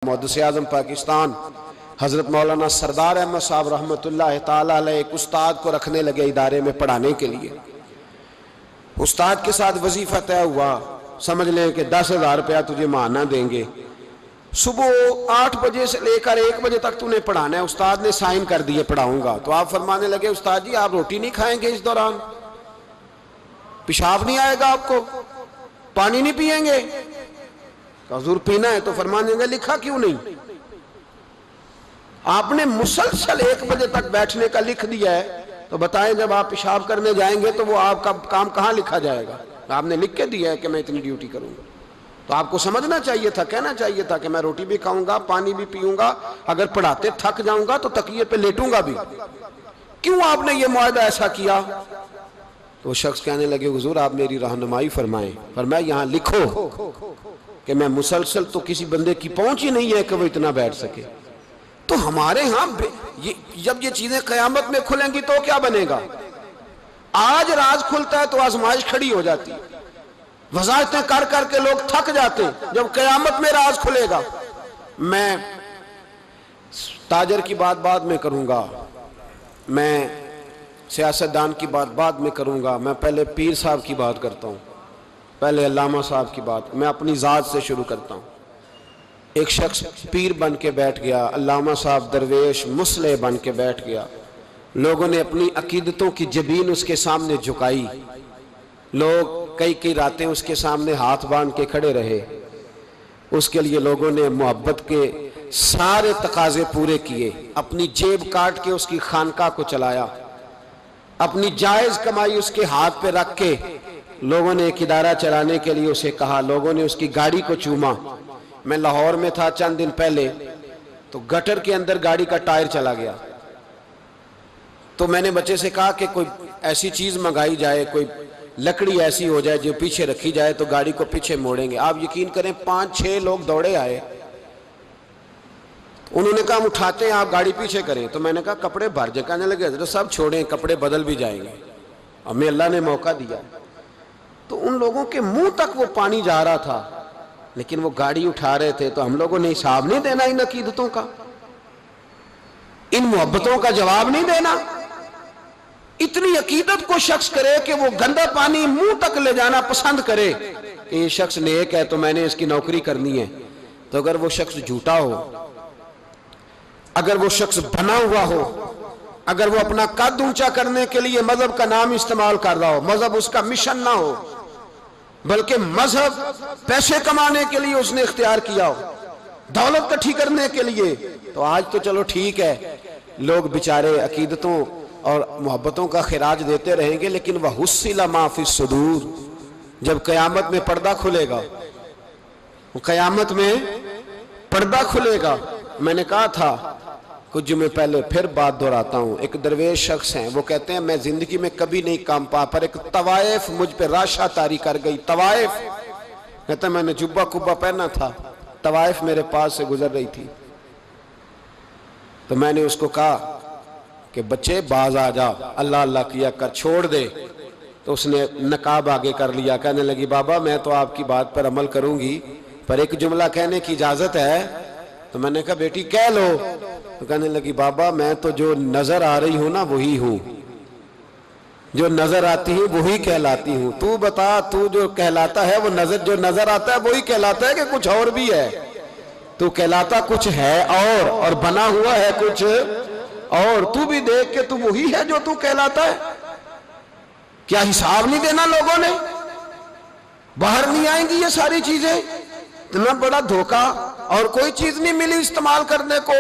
محدث اعظم پاکستان حضرت مولانا سردار احمد صاحب رحمۃ اللہ تعالیٰ علیہ ایک استاد کو رکھنے لگے ادارے میں پڑھانے کے لیے۔ استاد کے ساتھ وظیفہ طے ہوا، سمجھ لیں کہ 10,000 روپیہ تجھے ماہانہ دیں گے، صبح 8 بجے سے لے کر 1 بجے تک تو نے پڑھانا ہے۔ استاد نے سائن کر دیے پڑھاؤں گا، تو آپ فرمانے لگے استاد جی آپ روٹی نہیں کھائیں گے اس دوران؟ پیشاب نہیں آئے گا آپ کو؟ پانی نہیں پئیں گے؟ حضور پینا ہے تو فرمانے لگے لکھا کیوں نہیں؟ آپ نے مسلسل 1 بجے تک بیٹھنے کا لکھ دیا ہے، تو بتائیں جب آپ پیشاب کرنے جائیں گے تو وہ آپ کا کام کہاں لکھا جائے گا؟ آپ نے لکھ کے دیا ہے کہ میں اتنی ڈیوٹی کروں گا، تو آپ کو سمجھنا چاہیے تھا، کہنا چاہیے تھا کہ میں روٹی بھی کھاؤں گا، پانی بھی پیوں گا، اگر پڑھاتے تھک جاؤں گا تو تکیے پہ لیٹوں گا بھی۔ کیوں آپ نے یہ معاہدہ ایسا کیا؟ تو وہ شخص کہنے لگے حضور آپ میری رہنمائی فرمائیں۔ فرمایا یہاں لکھو کہ میں مسلسل، تو کسی بندے کی پہنچ ہی نہیں ہے کہ وہ اتنا بیٹھ سکے۔ تو ہمارے ہاں جب یہ چیزیں قیامت میں کھلیں گی تو کیا بنے گا؟ آج راز کھلتا ہے تو آزمائش کھڑی ہو جاتی ہے، وظائفتیں کر کر کے لوگ تھک جاتے ہیں، جب قیامت میں راز کھلے گا۔ میں تاجر کی بات بعد میں کروں گا، میں سیاستدان کی بات بعد میں کروں گا، میں پہلے پیر صاحب کی بات کرتا ہوں، پہلے علامہ صاحب کی بات، میں اپنی ذات سے شروع کرتا ہوں۔ ایک شخص پیر بن کے بیٹھ گیا، علامہ صاحب درویش مصلح بن کے بیٹھ گیا، لوگوں نے اپنی عقیدتوں کی جبین اس کے سامنے جھکائی، لوگ کئی راتیں اس کے سامنے ہاتھ باندھ کے کھڑے رہے، اس کے لیے لوگوں نے محبت کے سارے تقاضے پورے کیے، اپنی جیب کاٹ کے اس کی خانقاہ کو چلایا، اپنی جائز کمائی اس کے ہاتھ پہ رکھ کے لوگوں نے ایک ادارہ چلانے کے لیے اسے کہا، لوگوں نے اس کی گاڑی کو چوما۔ میں لاہور میں تھا چند دن پہلے، تو گٹر کے اندر گاڑی کا ٹائر چلا گیا، تو میں نے بچے سے کہا کہ کوئی ایسی چیز منگائی جائے، کوئی لکڑی ایسی ہو جائے جو پیچھے رکھی جائے تو گاڑی کو پیچھے موڑیں گے۔ آپ یقین کریں 5-6 لوگ دوڑے آئے، انہوں نے کہا ہم اٹھاتے ہیں آپ گاڑی پیچھے کریں، تو میں نے کہا کپڑے بھر جائیں، کہنے لگے حضرت صاحب چھوڑیں کپڑے بدل بھی جائیں گے، ہمیں اللہ نے موقع دیا۔ تو ان لوگوں کے منہ تک وہ پانی جا رہا تھا، لیکن وہ گاڑی اٹھا رہے تھے، تو ہم لوگوں نے حساب نہیں دینا ان عقیدتوں کا، ان محبتوں کا جواب نہیں دینا؟ اتنی عقیدت کو شخص کرے کہ وہ گندا پانی منہ تک لے جانا پسند کرے کہ یہ شخص نیک ہے تو میں نے اس کی نوکری کرنی ہے۔ تو اگر وہ شخص جھوٹا ہو، اگر وہ شخص بنا ہوا ہو، اگر وہ اپنا قد اونچا کرنے کے لیے مذہب کا نام استعمال کر رہا ہو، مذہب اس کا مشن نہ ہو، بلکہ مذہب پیسے کمانے کے لیے اس نے اختیار کیا ہو، دولت کٹھی کرنے کے لیے، تو آج تو چلو ٹھیک ہے، لوگ بیچارے عقیدتوں اور محبتوں کا خراج دیتے رہیں گے، لیکن وَحُصِّلَ مَا فِي الصُّدُورِ، جب قیامت میں پردہ کھلے گا، قیامت میں پردہ کھلے گا۔ میں نے کہا تھا کچھ جمعے پہلے، پھر بات دہراتا ہوں، ایک درویش شخص ہیں، وہ کہتے ہیں میں زندگی میں کبھی نہیں کام پا، پر ایک طوائف مجھ پہ راشا طاری کر گئی، طوائف، کہتا ہے میں نے جبہ کبہ پہنا تھا، طوائف میرے پاس سے گزر رہی تھی، تو میں نے اس کو کہا کہ بچے باز آ جا، اللہ اللہ کیا کر، چھوڑ دے، تو اس نے نقاب آگے کر لیا، کہنے لگی بابا میں تو آپ کی بات پر عمل کروں گی، پر ایک جملہ کہنے کی اجازت ہے؟ تو میں نے کہا بیٹی کہہ لو، تو کہنے لگی بابا میں تو جو نظر آ رہی ہوں نا وہی ہوں، جو نظر آتی ہوں وہی کہلاتی ہوں، تو بتا تو جو کہلاتا ہے وہ جو نظر آتا ہے وہی کہلاتا ہے کہ کچھ اور بھی ہے؟ تو کہلاتا کچھ ہے اور بنا ہوا ہے کچھ اور، تو بھی دیکھ کہ تو وہی ہے جو تو کہلاتا ہے۔ کیا حساب نہیں دینا لوگوں نے؟ باہر نہیں آئیں گی یہ ساری چیزیں؟ اتنا بڑا دھوکہ، اور کوئی چیز نہیں ملی استعمال کرنے کو۔